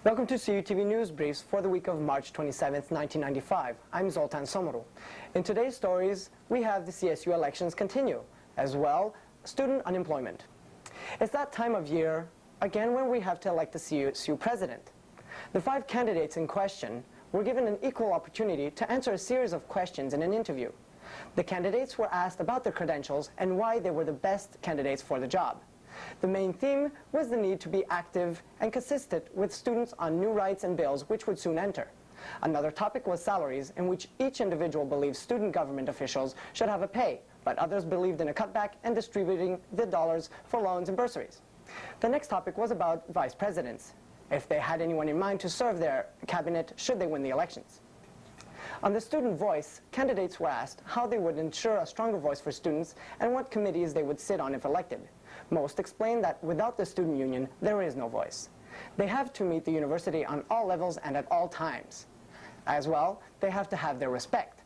Welcome to CUTV Newsbriefs for the week of March 27, 1995. I'm Zoltan Somoru. In today's stories, we have the CSU elections continue, as well student unemployment. It's that time of year, again, when we have to elect the CSU president. The 5 candidates in question were given an equal opportunity to answer a series of questions in an interview. The candidates were asked about their credentials and why they were the best candidates for the job. The main theme was the need to be active and consistent with students on new rights and bills which would soon enter. Another topic was salaries, in which each individual believed student government officials should have a pay, but others believed in a cutback and distributing the dollars for loans and bursaries. The next topic was about vice presidents, if they had anyone in mind to serve their cabinet should they win the elections. On the student voice, candidates were asked how they would ensure a stronger voice for students and what committees they would sit on if elected. Most explained that without the student union, there is no voice. They have to meet the university on all levels and at all times. As well, they have to have their respect.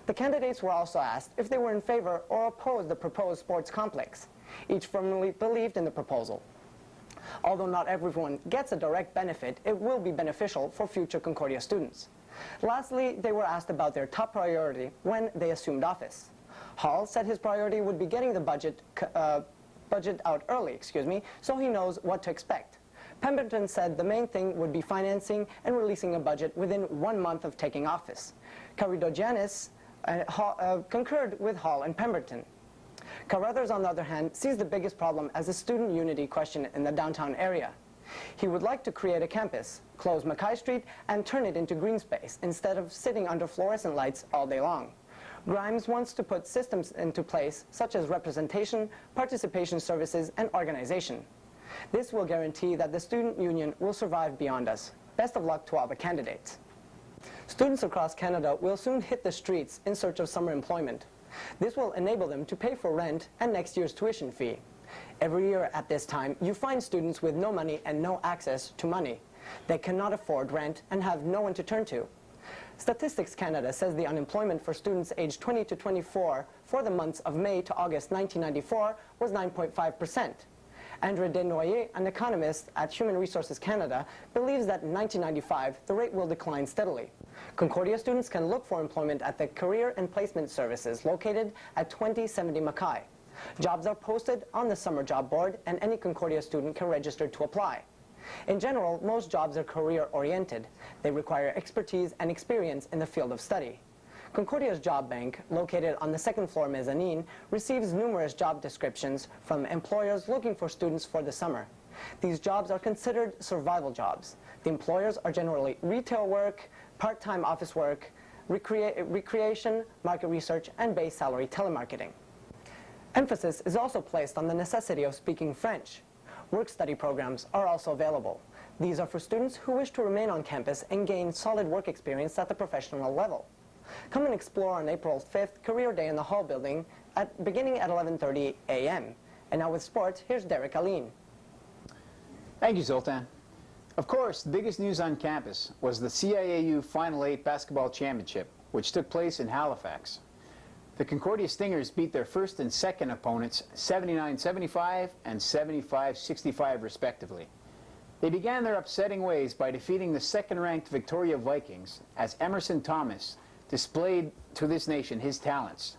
The candidates were also asked if they were in favor or opposed the proposed sports complex. Each firmly believed in the proposal. Although not everyone gets a direct benefit, it will be beneficial for future Concordia students. Lastly, they were asked about their top priority when they assumed office. Hall said his priority would be getting the budget out early, so he knows what to expect. Pemberton said the main thing would be financing and releasing a budget within 1 month of taking office. Caridogianis concurred with Hall and Pemberton. Carruthers, on the other hand, sees the biggest problem as the student unity question in the downtown area. He would like to create a campus, close Mackay Street, and turn it into green space instead of sitting under fluorescent lights all day long. Grimes wants to put systems into place such as representation, participation services, and organization. This will guarantee that the student union will survive beyond us. Best of luck to all the candidates. Students across Canada will soon hit the streets in search of summer employment. This will enable them to pay for rent and next year's tuition fee. Every year at this time, you find students with no money and no access to money. They cannot afford rent and have no one to turn to. Statistics Canada says the unemployment for students aged 20 to 24 for the months of May to August 1994 was 9.5%. André Desnoyers, an economist at Human Resources Canada, believes that in 1995 the rate will decline steadily. Concordia students can look for employment at the Career and Placement Services located at 2070 Mackay. Jobs are posted on the Summer Job Board and any Concordia student can register to apply. In general, most jobs are career-oriented. They require expertise and experience in the field of study. Concordia's Job Bank, located on the 2nd floor mezzanine, receives numerous job descriptions from employers looking for students for the summer. These jobs are considered survival jobs. The employers are generally retail work, part-time office work, recreation, market research, and base salary telemarketing. Emphasis is also placed on the necessity of speaking French. Work-study programs are also available. These are for students who wish to remain on campus and gain solid work experience at the professional level. Come and explore on April 5th, Career Day in the Hall building, beginning at 11:30 a.m. And now with sports, here's Derek Aline. Thank you, Zoltan. Of course, the biggest news on campus was the CIAU Final 8 Basketball Championship, which took place in Halifax. The Concordia Stingers beat their first and second opponents 79-75 and 75-65 respectively. They began their upsetting ways by defeating the second-ranked Victoria Vikings as Emerson Thomas displayed to this nation his talents.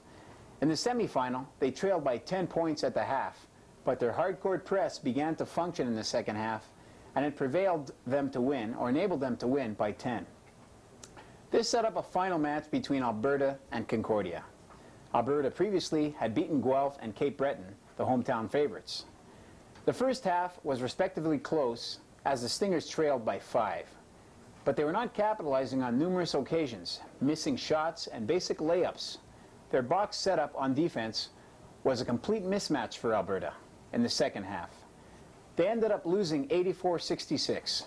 In the semifinal, they trailed by 10 points at the half, but their hardcore press began to function in the second half, and it enabled them to win by 10. This set up a final match between Alberta and Concordia. Alberta previously had beaten Guelph and Cape Breton, the hometown favorites. The first half was respectively close as the Stingers trailed by 5. But they were not capitalizing on numerous occasions, missing shots and basic layups. Their box setup on defense was a complete mismatch for Alberta in the second half. They ended up losing 84-66.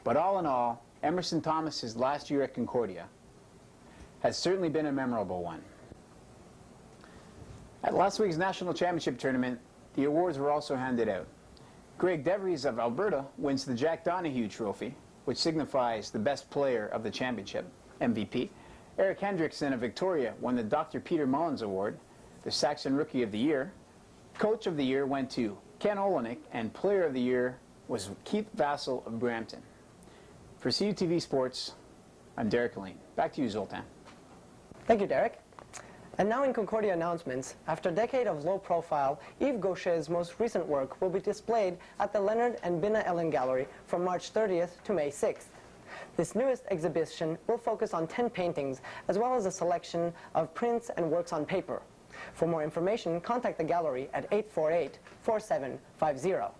But all in all, Emerson Thomas's last year at Concordia has certainly been a memorable one. At last week's National Championship Tournament, the awards were also handed out. Greg DeVries of Alberta wins the Jack Donahue Trophy, which signifies the best player of the championship, MVP. Eric Hendrickson of Victoria won the Dr. Peter Mullins Award, the Saxon Rookie of the Year. Coach of the Year went to Ken Olenek, and Player of the Year was Keith Vassell of Brampton. For CUTV Sports, I'm Derek Aline. Back to you, Zoltan. Thank you, Derek. And now in Concordia announcements, after a decade of low profile, Yves Gaucher's most recent work will be displayed at the Leonard and Binna Ellen Gallery from March 30th to May 6th. This newest exhibition will focus on 10 paintings, as well as a selection of prints and works on paper. For more information, contact the gallery at 848-4750.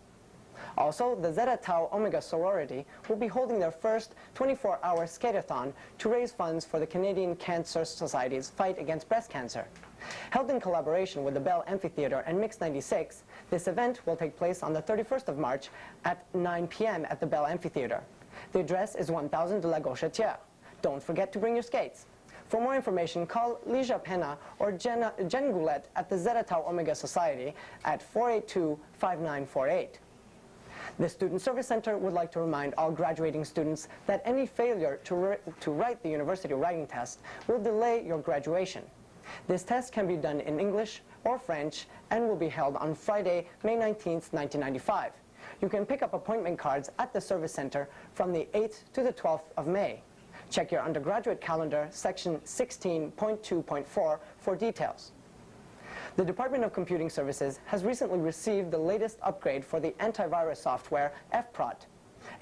Also, the Zeta Tau Omega sorority will be holding their first 24-hour skate-a-thon to raise funds for the Canadian Cancer Society's fight against breast cancer. Held in collaboration with the Bell Amphitheatre and Mix 96, this event will take place on the 31st of March at 9 p.m. at the Bell Amphitheatre. The address is 1000 de la Gauchetière. Don't forget to bring your skates. For more information, call Lija Pena or Jen Goulet at the Zeta Tau Omega Society at 482-5948. The Student Service Center would like to remind all graduating students that any failure to write the university writing test will delay your graduation. This test can be done in English or French and will be held on Friday, May 19th, 1995. You can pick up appointment cards at the Service Center from the 8th to the 12th of May. Check your undergraduate calendar, section 16.2.4 for details. The Department of Computing Services has recently received the latest upgrade for the antivirus software FPROT.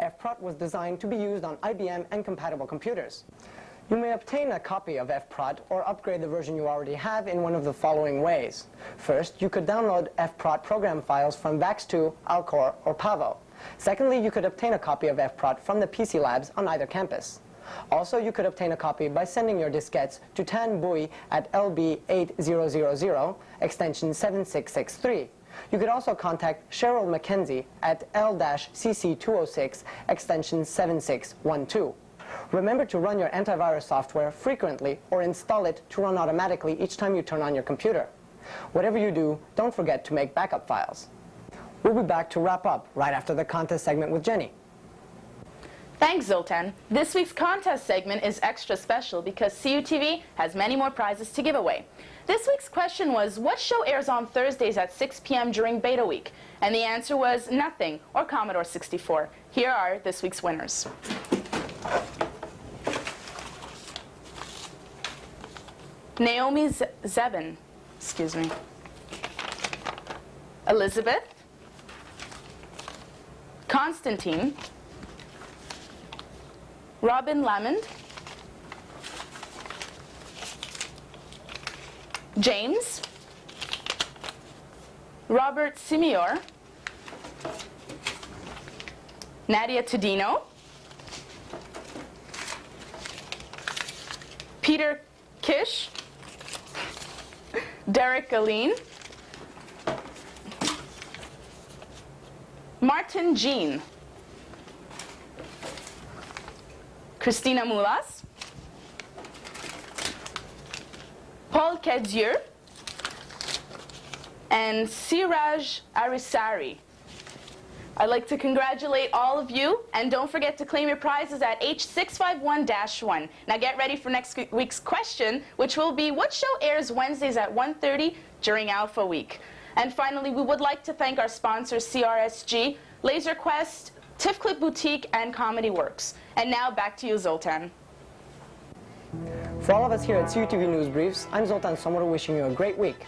FPROT was designed to be used on IBM and compatible computers. You may obtain a copy of FPROT or upgrade the version you already have in one of the following ways. First, you could download FPROT program files from VAX2, Alcor, or Pavo. Secondly, you could obtain a copy of FPROT from the PC labs on either campus. Also, you could obtain a copy by sending your diskettes to Tan Bui at LB8000, extension 7663. You could also contact Cheryl McKenzie at L-CC206, extension 7612. Remember to run your antivirus software frequently or install it to run automatically each time you turn on your computer. Whatever you do, don't forget to make backup files. We'll be back to wrap up right after the contest segment with Jenny. Thanks, Zoltan. This week's contest segment is extra special because CUTV has many more prizes to give away. This week's question was, what show airs on Thursdays at 6 p.m. during Beta Week? And the answer was Nothing, or Commodore 64. Here are this week's winners. Naomi Zebin, Elizabeth, Constantine, Robin Lamond, James, Robert Simior, Nadia Tadino, Peter Kish, Derek Aline, Martin Jean, Christina Mulas, Paul Cadieux, and Siraj Arisari. I'd like to congratulate all of you, and don't forget to claim your prizes at H651-1. Now get ready for next week's question, which will be, what show airs Wednesdays at 1:30 during Alpha Week? And finally, we would like to thank our sponsors CRSG, LaserQuest, Tiff Clip Boutique, and Comedy Works. And now back to you, Zoltan. For all of us here at CUTV Newsbriefs, I'm Zoltan Somoto wishing you a great week.